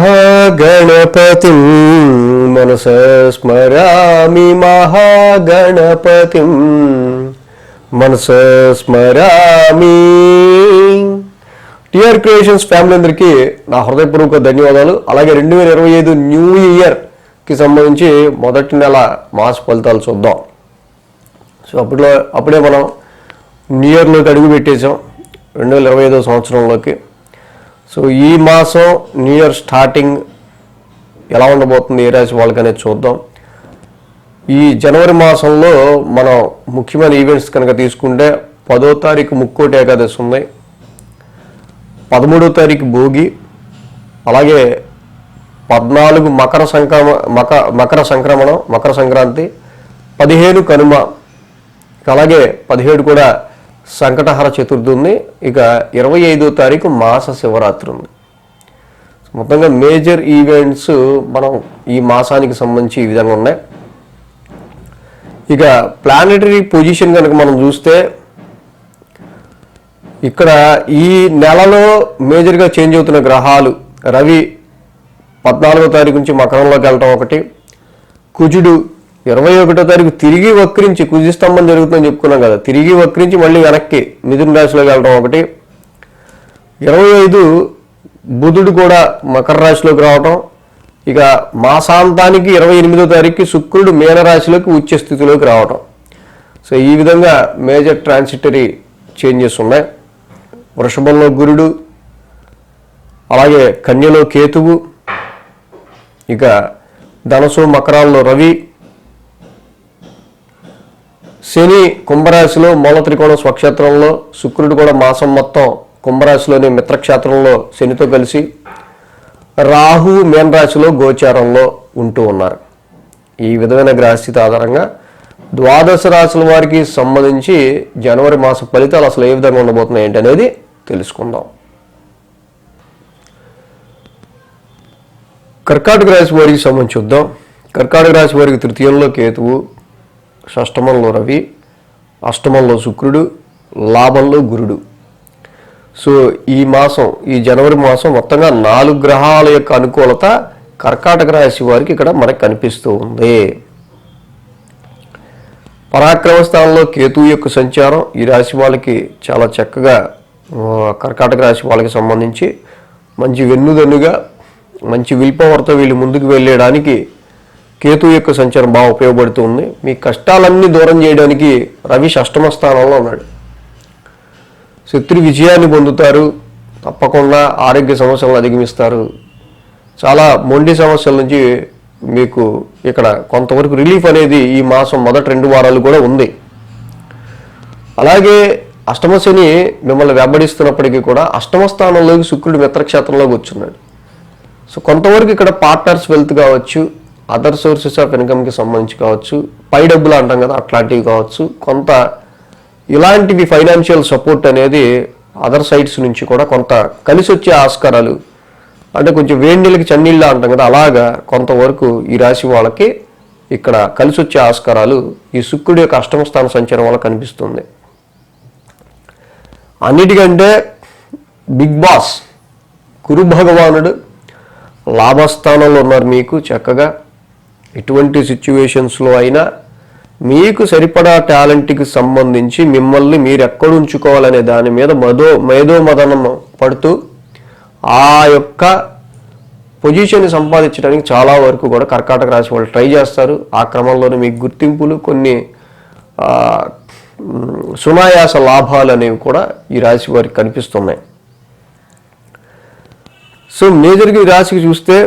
మహాగణపతిం మనసా స్మరామి మహాగణపతిం మనసా స్మరామి. TR creations family అందరికీ నా హృదయపూర్వక ధన్యవాదాలు. అలాగే 2025 న్యూ ఇయర్కి సంబంధించి మొదటి నెల మాస ఫలితాలు చూద్దాం. సో అప్పుడే మనం న్యూ ఇయర్లోకి అడుగు పెట్టేసాం 2025 సంవత్సరంలోకి. సో ఈ మాసం న్యూ ఇయర్ స్టార్టింగ్ ఎలా ఉండబోతుంది, ఏ రాశి వాళ్ళకి అనేది చూద్దాం. ఈ జనవరి మాసంలో మనం ముఖ్యమైన ఈవెంట్స్ కనుక తీసుకుంటే 10వ తారీఖు ముక్కోటి ఏకాదశి ఉంది, 13వ తారీఖు భోగి, అలాగే 14 మకర సంక్రాంతి, 15 కనుమ, అలాగే 17 కూడా సంకటహర చతుర్థి ఉంది. ఇక 25వ తారీఖు మాస శివరాత్రి ఉంది. మొత్తంగా మేజర్ ఈవెంట్స్ మనం ఈ మాసానికి సంబంధించి ఈ విధంగా ఉన్నాయి. ఇక ప్లానెటరీ పొజిషన్ కనుక మనం చూస్తే ఇక్కడ ఈ నెలలో మేజర్గా చేంజ్ అవుతున్న గ్రహాలు, రవి 14వ తారీఖు నుంచి మకరంలోకి వెళ్ళటం ఒకటి, కుజుడు 21వ తారీఖు తిరిగి వక్రించి, కుజు స్తంభం జరుగుతుందని చెప్పుకున్నాం కదా, తిరిగి వక్రించి మళ్ళీ వెనక్కి మిథున రాశిలోకి వెళ్ళడం ఒకటి, 25 బుధుడు కూడా మకర రాశిలోకి రావటం, ఇక మాసాంతానికి 28వ తారీఖుకి శుక్రుడు మీనరాశిలోకి ఉచ్చ స్థితిలోకి రావటం. సో ఈ విధంగా మేజర్ ట్రాన్సిటరీ చేంజెస్ ఉన్నాయి. వృషభంలో గురుడు, అలాగే కన్యలో కేతువు, ఇక ధనుసు మకరాల్లో రవి, శని కుంభరాశిలో మూల త్రికోణం స్వక్షేత్రంలో, శుక్రుడు కూడా మాసం మొత్తం కుంభరాశిలోని మిత్రక్షేత్రంలో శనితో కలిసి, రాహు మీన రాశిలో గోచారంలో ఉంటూ ఉన్నారు. ఈ విధమైన గ్రహస్థితి ఆధారంగా ద్వాదశ రాశుల వారికి సంబంధించి జనవరి మాస ఫలితాలు అసలు ఏ విధంగా ఉండబోతున్నాయి ఏంటి అనేది తెలుసుకుందాం. కర్కాటక రాశి వారికి సంబంధించి చూద్దాం. కర్కాటక రాశి వారికి తృతీయంలో కేతువు, షష్టమంలో రవి, అష్టమంలో శుక్రుడు, లాభంలో గురుడు. సో ఈ జనవరి మాసం మొత్తంగా 4 గ్రహాల యొక్క అనుకూలత కర్కాటక రాశి వారికి ఇక్కడ మనకు కనిపిస్తూ ఉంది. పరాక్రమ స్థానంలో కేతువు యొక్క సంచారం ఈ రాశి వాళ్ళకి చాలా చక్కగా, కర్కాటక రాశి వాళ్ళకి సంబంధించి మంచి వెన్నుదన్నుగా, మంచి విల్ పవర్తో వీళ్ళు ముందుకు వెళ్ళడానికి కేతువు యొక్క సంచారం బాగా ఉపయోగపడుతుంది. మీ కష్టాలన్నీ దూరం చేయడానికి రవి షష్టమ స్థానంలో ఉన్నాడు. శత్రు విజయాన్ని పొందుతారు, తప్పకుండా ఆరోగ్య సమస్యలను అధిగమిస్తారు. చాలా మొండి సమస్యల నుంచి మీకు ఇక్కడ కొంతవరకు రిలీఫ్ అనేది ఈ మాసం మొదటి 2 వారాలు కూడా ఉంది. అలాగే అష్టమ శని మిమ్మల్ని వెంబడిస్తున్నప్పటికీ కూడా అష్టమ స్థానంలోకి శుక్రుడు మిత్రక్షేత్రంలోకి వచ్చున్నాడు. సో కొంతవరకు ఇక్కడ పార్ట్నర్స్ వెల్త్ కావచ్చు, అదర్ సోర్సెస్ ఆఫ్ ఇన్కమ్కి సంబంధించి కావచ్చు, పై డబ్బులు అంటాం కదా అట్లాంటివి కావచ్చు, కొంత ఇలాంటివి ఫైనాన్షియల్ సపోర్ట్ అనేది అదర్ సైడ్స్ నుంచి కూడా కొంత కలిసి వచ్చే ఆస్కారాలు, అంటే కొంచెం వేడినీళ్ళకి చన్నీళ్ళ అంటాం కదా, అలాగా కొంతవరకు ఈ రాశి వాళ్ళకి ఇక్కడ కలిసి వచ్చే ఆస్కారాలు ఈ శుక్రుడి యొక్క అష్టమ స్థాన సంచారం వల్ల కనిపిస్తుంది. అన్నిటికంటే బిగ్ బాస్ గురు భగవానుడు లాభస్థానంలో ఉన్నారు. మీకు చక్కగా ఎటువంటి సిచ్యువేషన్స్లో అయినా మీకు సరిపడా టాలెంట్కి సంబంధించి మిమ్మల్ని మీరు ఎక్కడ ఉంచుకోవాలనే దాని మీద మేధోమదనం పడుతూ ఆ యొక్క పొజిషన్ని సంపాదించడానికి చాలా వరకు కూడా కర్కాటక రాశి వాళ్ళు ట్రై చేస్తారు. ఆ క్రమంలోనే మీకు గుర్తింపులు, కొన్ని సునాయాస లాభాలు అనేవి కూడా ఈ రాశి వారికి కనిపిస్తున్నాయి. సో మేజర్గా ఈ రాశికి చూస్తే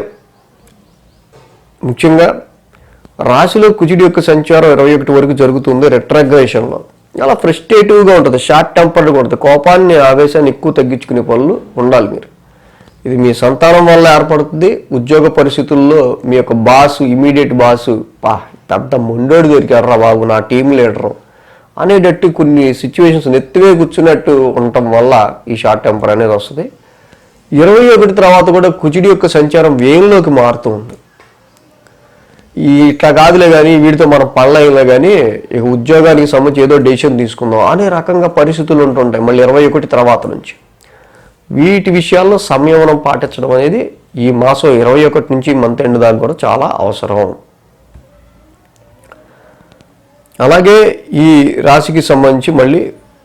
ముఖ్యంగా రాశిలో కుజుడి యొక్క సంచారం 21 వరకు జరుగుతుంది రెట్రోగ్రేషన్లో. అలా ఫ్రస్ట్రేటివ్గా ఉంటుంది, షార్ట్ టెంపర్డ్గా ఉంటుంది, కోపాన్ని ఆవేశాన్ని ఎక్కువ తగ్గించుకునే పనులు ఉండాలి మీరు. ఇది మీ సంతానం వల్ల ఏర్పడుతుంది. ఉద్యోగ పరిస్థితుల్లో మీ యొక్క బాసు, ఇమీడియట్ బాసు, పెద్ద మొండోడు దొరికారా బాబు నా టీం లీడరు అనేటట్టు కొన్ని సిచ్యువేషన్స్ నెత్తివే కూర్చున్నట్టు ఉండటం వల్ల ఈ షార్ట్ టెంపర్ అనేది వస్తుంది. 21 తర్వాత కూడా కుజుడి యొక్క సంచారం వ్యయంలోకి మారుతూ ఉంది. ఇట్లా కాదులే కానీ వీటితో మనం పడలేదులే కానీ ఇక ఉద్యోగానికి సంబంధించి ఏదో డెసిషన్ తీసుకుందాం అనే రకంగా పరిస్థితులు ఉంటుంటాయి మళ్ళీ 21 తర్వాత నుంచి. వీటి విషయాల్లో సంయమనం పాటించడం అనేది ఈ మాసం 21 నుంచి మంత్ ఎండ్ దాకా కూడా చాలా అవసరం. అలాగే ఈ రాశికి సంబంధించి మళ్ళీ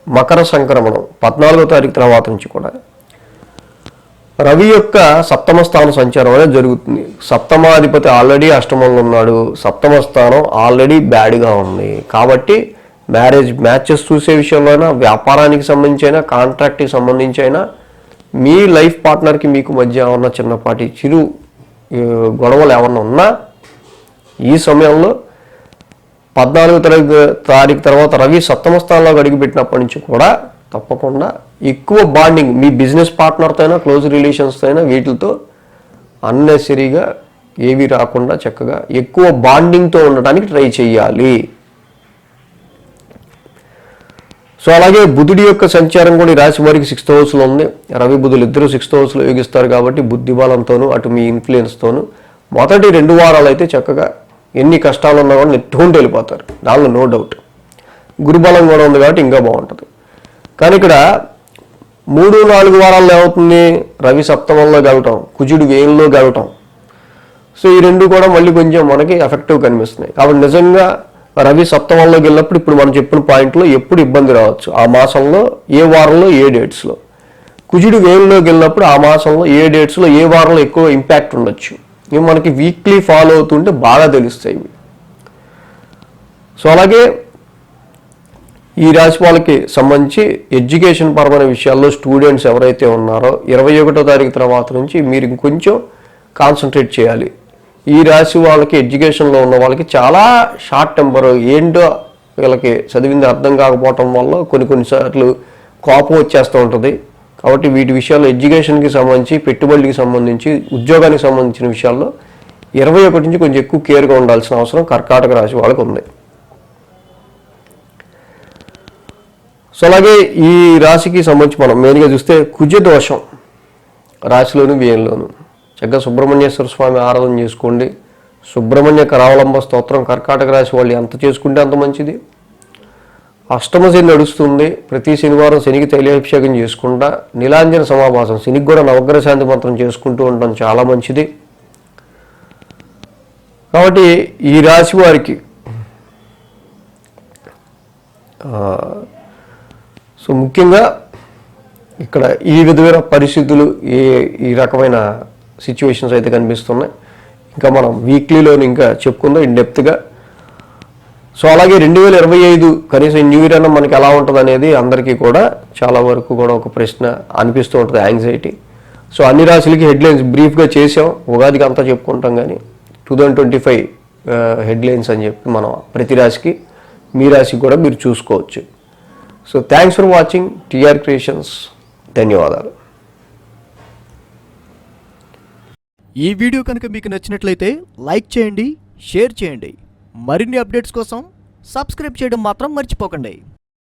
మకర సంక్రమణం 14వ తారీఖు తర్వాత నుంచి కూడా రవి యొక్క సప్తమ స్థాన సంచారం అనేది జరుగుతుంది. సప్తమాధిపతి ఆల్రెడీ అష్టమంలో ఉన్నాడు, సప్తమ స్థానం ఆల్రెడీ బ్యాడ్గా ఉంది. కాబట్టి మ్యాచెస్ చూసే విషయంలో అయినా, వ్యాపారానికి సంబంధించి అయినా, కాంట్రాక్ట్కి సంబంధించి అయినా, మీ లైఫ్ పార్ట్నర్కి మీకు మధ్య ఏమన్నా చిన్నపాటి చిరు గొడవలు ఏమన్నా ఉన్నా ఈ సమయంలో 14వ తారీఖు తర్వాత రవి సప్తమ స్థానంలో అడుగుపెట్టినప్పటి నుంచి కూడా తప్పకుండా ఎక్కువ బాండింగ్ మీ బిజినెస్ పార్ట్నర్తో అయినా, క్లోజ్ రిలేషన్స్తో అయినా, వీటితో అన్నెసరీగా ఏవి రాకుండా చక్కగా ఎక్కువ బాండింగ్తో ఉండడానికి ట్రై చేయాలి. సో అలాగే బుధుడి యొక్క సంచారం కూడా ఈ రాశి వారికి 6th హౌస్లో ఉంది. రవి బుధులు ఇద్దరు 6th హౌస్లో యోగిస్తారు కాబట్టి బుద్ధి బలంతోనూ అటు మీ ఇన్ఫ్లుయెన్స్తోనూ మొదటి 2 వారాలు అయితే చక్కగా ఎన్ని కష్టాలు ఉన్నా కూడా నెట్టుకుంటూ వెళ్ళిపోతారు, దానిలో నో డౌట్. గురుబలం కూడా ఉంది కాబట్టి ఇంకా బాగుంటుంది. కానీ ఇక్కడ 3-4 వారాల్లో ఏమవుతుంది, రవి సప్తమంలో గెలవటం, కుజుడు వ్యయంలో గెలవటం. సో ఈ రెండు కూడా మళ్ళీ కొంచెం మనకి ఎఫెక్టివ్ కనిపిస్తున్నాయి. కాబట్టి నిజంగా రవి సప్తమంలోకి వెళ్ళినప్పుడు ఇప్పుడు మనం చెప్పిన పాయింట్లో ఎప్పుడు ఇబ్బంది రావచ్చు, ఆ మాసంలో ఏ వారంలో ఏ డేట్స్లో. కుజుడు వ్యయంలోకి వెళ్ళినప్పుడు ఆ మాసంలో ఏ డేట్స్లో ఏ వారంలో ఎక్కువ ఇంపాక్ట్ ఉండొచ్చు. ఇవి మనకి వీక్లీ ఫాలో అవుతుంటే బాగా తెలుస్తాయి. సో అలాగే ఈ రాశి వాళ్ళకి సంబంధించి ఎడ్యుకేషన్ పరమైన విషయాల్లో స్టూడెంట్స్ ఎవరైతే ఉన్నారో 21వ తారీఖు తర్వాత నుంచి మీరు ఇంకొంచెం కాన్సన్ట్రేట్ చేయాలి. ఈ రాశి వాళ్ళకి ఎడ్యుకేషన్లో ఉన్న వాళ్ళకి చాలా షార్ట్ టెంపర్, ఏంటో వీళ్ళకి చదివింది అర్థం కాకపోవటం వల్ల కొన్నిసార్లు కోపం వచ్చేస్తూ ఉంటుంది. కాబట్టి వీటి విషయాల్లో ఎడ్యుకేషన్కి సంబంధించి, పెట్టుబడికి సంబంధించి, ఉద్యోగానికి సంబంధించిన విషయాల్లో 21 నుంచి కొంచెం ఎక్కువ కేర్గా ఉండాల్సిన అవసరం కర్కాటక రాశి వాళ్ళకి ఉంది. సో అలాగే ఈ రాశికి సంబంధించి మనం మెయిన్గా చూస్తే కుజ దోషం రాశిలోను వ్యయంలోను. చక్కగా సుబ్రహ్మణ్యేశ్వర స్వామి ఆరాధన చేసుకోండి. సుబ్రహ్మణ్య కరావలంబ స్తోత్రం కర్కాటక రాశి వాళ్ళు ఎంత చేసుకుంటే అంత మంచిది. అష్టమ శని నడుస్తుంది, ప్రతి శనివారం శనికి తైలాభిషేకం చేసుకుంటా నీలాంజన సమాభాసం, శనికి కూడా నవగ్రహ శాంతి మంత్రం చేసుకుంటూ ఉండడం చాలా మంచిది. కాబట్టి ఈ రాశి వారికి సో ముఖ్యంగా ఇక్కడ ఈ విధమైన పరిస్థితులు, ఈ రకమైన సిచ్యువేషన్స్ అయితే కనిపిస్తున్నాయి. ఇంకా మనం వీక్లీలోని ఇంకా చెప్పుకుందాం ఇన్డెప్త్గా. సో అలాగే 2025 కనీసం న్యూ ఇయర్ అన్న మనకి ఎలా ఉంటుంది అనేది అందరికీ కూడా చాలా వరకు కూడా ఒక ప్రశ్న అనిపిస్తూ ఉంటుంది, యాంగ్జైటీ. సో అన్ని రాశులకి హెడ్లైన్స్ బ్రీఫ్గా చేసాం, ఉగాదికి అంతా చెప్పుకుంటాం. కానీ 2025 హెడ్లైన్స్ అని చెప్పి మనం ప్రతి రాశికి, మీ రాశికి కూడా మీరు చూసుకోవచ్చు. So thanks for watching TR creations. ధన్యవాదాలు. ఈ వీడియో కనుక మీకు నచ్చినట్లయితే లైక్ చేయండి, షేర్ చేయండి. మరిన్ని అప్డేట్స్ కోసం సబ్స్క్రైబ్ చేయడం మాత్రం మర్చిపోకండి.